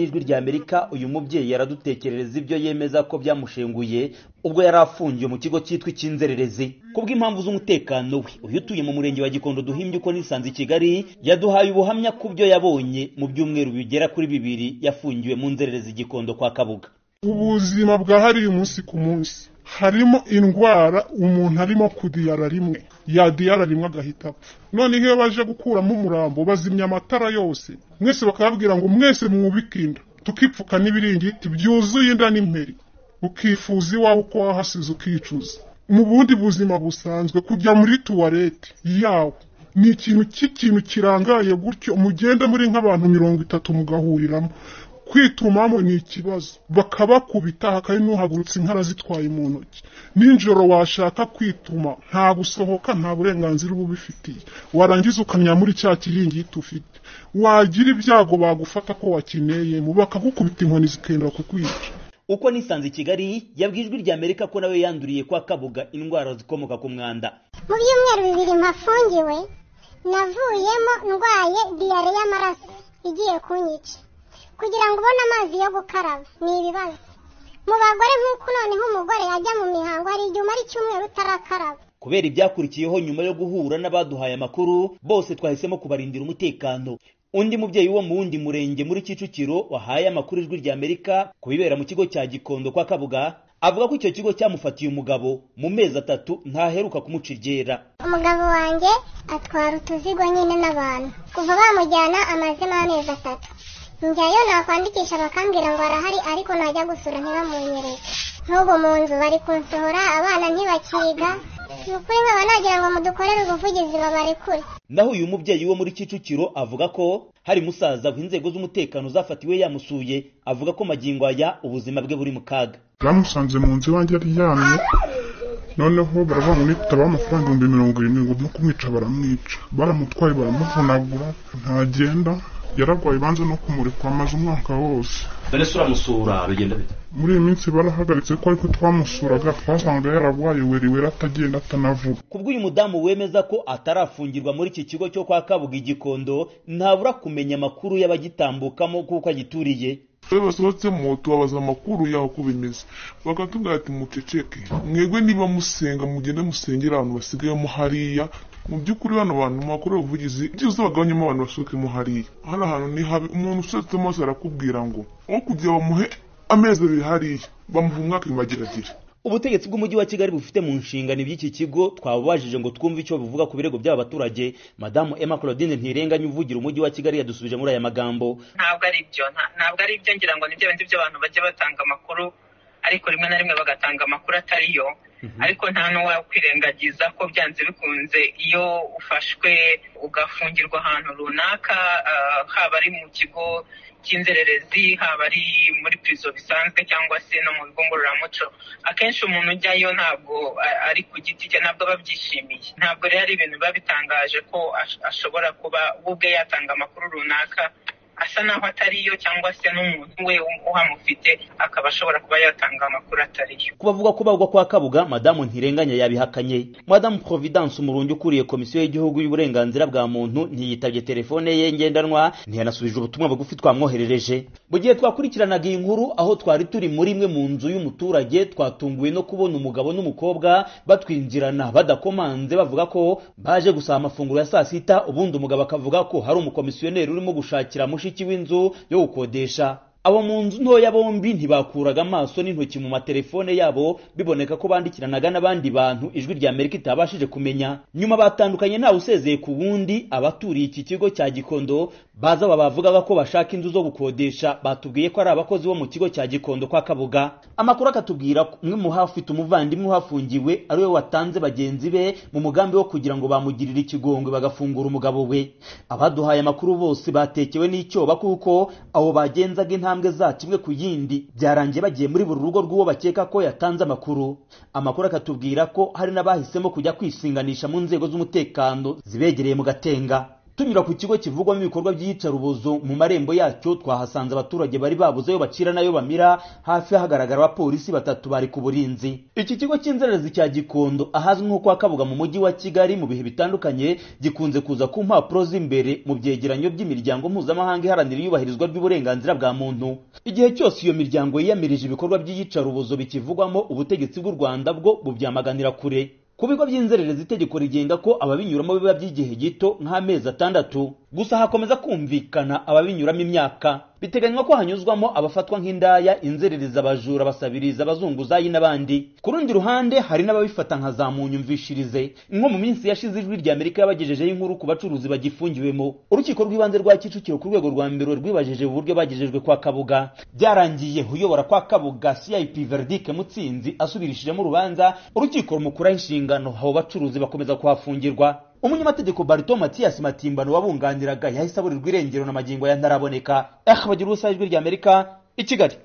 Ijwi rya Amerika uyu mubyeyi yaradutekerereza ibyo yemeza ko byamushenguye ubwo yari afungiye mu kigo cyitwa icy'inzererezi kubw'impamvu z'umutekano we. Uyu utuye mu murenge wa Gikondo duhimbye uko nisanze i Kigali yaduhaye ubuhamya ku byo yabonye mu byumweru bigera kuri 2 yafungiwe mu nzererezi Gikondo kwa Kabuga. Ubuzima bwahariye umunsi ku munsi, harimo indwara umuntu arimo kudiyara rimwe yadiyara rimwe agahita apfa. None iyo baje gukuramo umurambo bazimya amatara yose, mwese bakababwira ngo mwese mwubike inda, tukipfuka n'ibiringiti byuzuye inda n'imperi, ukifuza iwawe uko wahasize ukicuza. Mu bundi buzima busanzwe kujya muri tuwarete yawe ni ikintu kirangaye gutyo, mugenda muri nk'abantu 30 mugahuriramo, kwitumamo ni ikibazo, bakabakubita hakari nuhagurutse inkara zitwaye mu ntoki. Ninjoro washaka kwituma nta gusohoka, nta burenganzira ubufitiye, warangiza ukanya muri cya kiringiti ufite, wagira ibyago bagufata ko wakineye mu bakagukubita inkoni zikenda kukwica. Uko nisanze i Kigali yabwijwe rya Amerika ko nawe yanduriye kwa Kabuga indwara zikomoka ku mwanda. Mu byumweru 2 mpafungiwe navuyemo ndwaye diare y'amaraso igiye kunyica. Kugira ngo ubone amazi yo gukaraba ni ibibazo. Mu bagore nk'uko noneho umugore ajya mu mihango hari igihe umara icyumweru utarakaraba. Kubera ibyakurikiyeho nyuma yo guhura n'abaduhaye amakuru, bose twahisemo kubarindira umutekano. Undi mubyeyi wo mu wundi murenge muri Kicukiro wahaye amakuru Ijwi rya Amerika kubibera mu kigo cya Gikondo kwa Kabuga, avuga ko icyo kigo cyamufatiye umugabo mu mezi 3 ntaheruka kumucigera. Umugabo wanjye atwara utuzigo nyine n'abantu, kuva bamujyana amazina y'amezi 3. Njyayo nakwandikisha bakambwira ngo arahari, ariko najya gusura ntibamunyereye. N'ubu mu nzu bari kunsohora, abana ntibakiga. Nukuri nkaba nagira ngo mudukorere ubuvugizi babarekure. Naho uyu mubyeyi wo muri Kicukiro avuga ko hari musaza w'inzego z'umutekano zafatiwe yamusuye, avuga ko magingo aya ubuzima bwe buri mu kaga. Bamusanze mu nzu wanjye aryamye, noneho baravuga ngo nitaba amafaranga 70,000 ngo no kumwica baramwica. Baramutwaye baramuvunagura ntagenda, yaragwaye banze no kumurikwa amaze umwaka wose. Dore sura musura bigenda bite? Muri iyi minsi barahagaritse ko ariko twamusuraga twasanga yaragwaye weri atagenda atanavuga. Kubwo uyu mudamu wemeza ko atarafungirwa muri iki kigo cyo kwa Kabuga Gikondo, ntabura kumenya amakuru y'abagitambukamo kuko agituriye. Basohotse mu tubabaza amakuru yaho ko bimeze, bakatubwira ati muceceke, mwegwe niba musenga mugende musengera abantu basigaye mu hariya. Mu byukuri bano bantu makuru ubuvugizi byiza bagabanyemo abantu basuke mu hariya. Hano hantu ni habi, umuntu usetse maze arakubwira ngo aho kujya bamuhe amezi 2 hariya bamuha umwaka imagiragira. Ubutegetsi bw'umujyi wa Kigali bufite mu nshingano iby'iki kigo twababajije ngo twumve icyo buvuga ku birego by'aba baturage. Madamu Emma Claudine Ntirenganya uvugira umujyi wa Kigali yadusubije muri aya magambo. Ntabwo ari ibyo ngira ngo nibyo bindi by'abantu bajya batanga amakuru, ariko rimwe na rimwe bagatanga amakuru atariyo. Ariko nta n'uwakwirengagiza ko byanze bikunze iyo ufashwe ugafungirwa ahantu runaka, haba ari mu kigo cy'inzererezi, haba ari muri prison bisanzwe cyangwa se no mu bigo ngororamuco, akenshi umuntu ujyayo ntabwo ari ku giti cye, ntabwo babyishimiye. Ntabwo rero ari ibintu biba bitangaje ko ashobora kuba ubwe yatanga amakuru runaka asa naho atariyo, cyangwa se n'umuntu we uhamufite akaba ashobora kuba yatanga amakuru atariyo. Kubavuga ko bagwa kwa Kabuga, Madamu Ntirenganya yabihakanye. Madamu Providence Umurungi ukuriye Komisiyo y'Igihugu y'Uburenganzira bwa Muntu ntiyitabye telefone ye ngendanwa, ntiyanasubije ubutumwa bugufi twamwoherereje. Mu gihe twakurikiranaga iyi nkuru, aho twari turi muri imwe mu nzu y'umuturage, twatunguwe no kubona umugabo n'umukobwa batwinjirana badakomanze, bavuga ko baje gusaba amafunguro ya saa sita. Ubundi umugabo akavuga ko hari umukomisiyoneri urimo gushakira mushiki w'inzu yo gukodesha. Abo mu nzu ntoya bombi ntibakuraga amaso n'intoki mu matelefone yabo, biboneka ko bandikiranaga n'abandi bantu Ijwi rya Amerika itabashije kumenya. Nyuma batandukanye ntawe usezeye ku wundi. Abaturiye iki kigo cya Gikondo baza bavugaga ko bashaka inzu zo gukodesha, batubwiye ko ari abakozi bo mu kigo cya Gikondo kwa Kabuga. Amakuru akatubwira ko umwe mu hafite umuvandimwe uhafungiwe ari we watanze bagenzi be mu mugambi wo kugira ngo bamugirire ikigongwe bagafungura umugabo we. Abaduhaye amakuru bose batekewe n'icyoba kuko abo bagenzaga intambwe zacu imwe ku yindi, byarangiye bagiye muri buri rugo rw'uwo bakeka ko yatanze amakuru. Amakuru akatubwira ko hari n'abahisemo kujya kwisinganisha mu nzego z'umutekano zibegereye mu Gatenga. tunyura ku kigo kivugwamo ibikorwa by'iyicarubozo mu marembo yacyo twahasanze abaturage bari babuze ayo bacira nayo bamira, hafi hagaragara abapolisi 3 bari ku burinzi. Iki kigo cy'inzererezi cya Gikondo ahazwi nko kwa Kabuga mu mujyi wa Kigali mu bihe bitandukanye gikunze kuza ku mpapuro z'imbere mu byegeranyo by'imiryango mpuzamahanga iharanira iyubahirizwa ry'uburenganzira bwa muntu. Igihe cyose iyo miryango yiyamirije ibikorwa by'iyicarubozo bikivugwamo, ubutegetsi bw'u Rwanda bwo bubyamaganira kure. Ku bigo by'inzererezi itegeko rigenga ko ababinyuramo biba by'igihe gito nk'amezi 6, gusa hakomeza kumvikana ababinyuramo imyaka. Biteganywa ko hanyuzwamo abafatwa nk'indaya, inzererezi, abajura, abasabiriza, abazunguzayi n'abandi. Ku rundi ruhande hari n'ababifata nka za munyumvishirize. Nko mu minsi yashize Ijwi ry'Amerika yabagejejeho inkuru ku bacuruzi bagifungiwemo. Urukiko rw'ibanze rwa Kicukiro ku rwego rwa mbere rwibajeje uburyo bagejejwe kwa Kabuga. Byarangiye uyobora kwa Kabuga CIP Verdict Mutsinzi asubirishijemo urubanza, urukiko rumukuraho inshingano, abo bacuruzi bakomeza kuhafungirwa. Umunyamategeko Barito Mathias Matimbano wabunganiraga yahise aburirwa irengero na magingo ya ntaraboneka. Bagira ubusa Ijwi ry'Amerika i Kigali.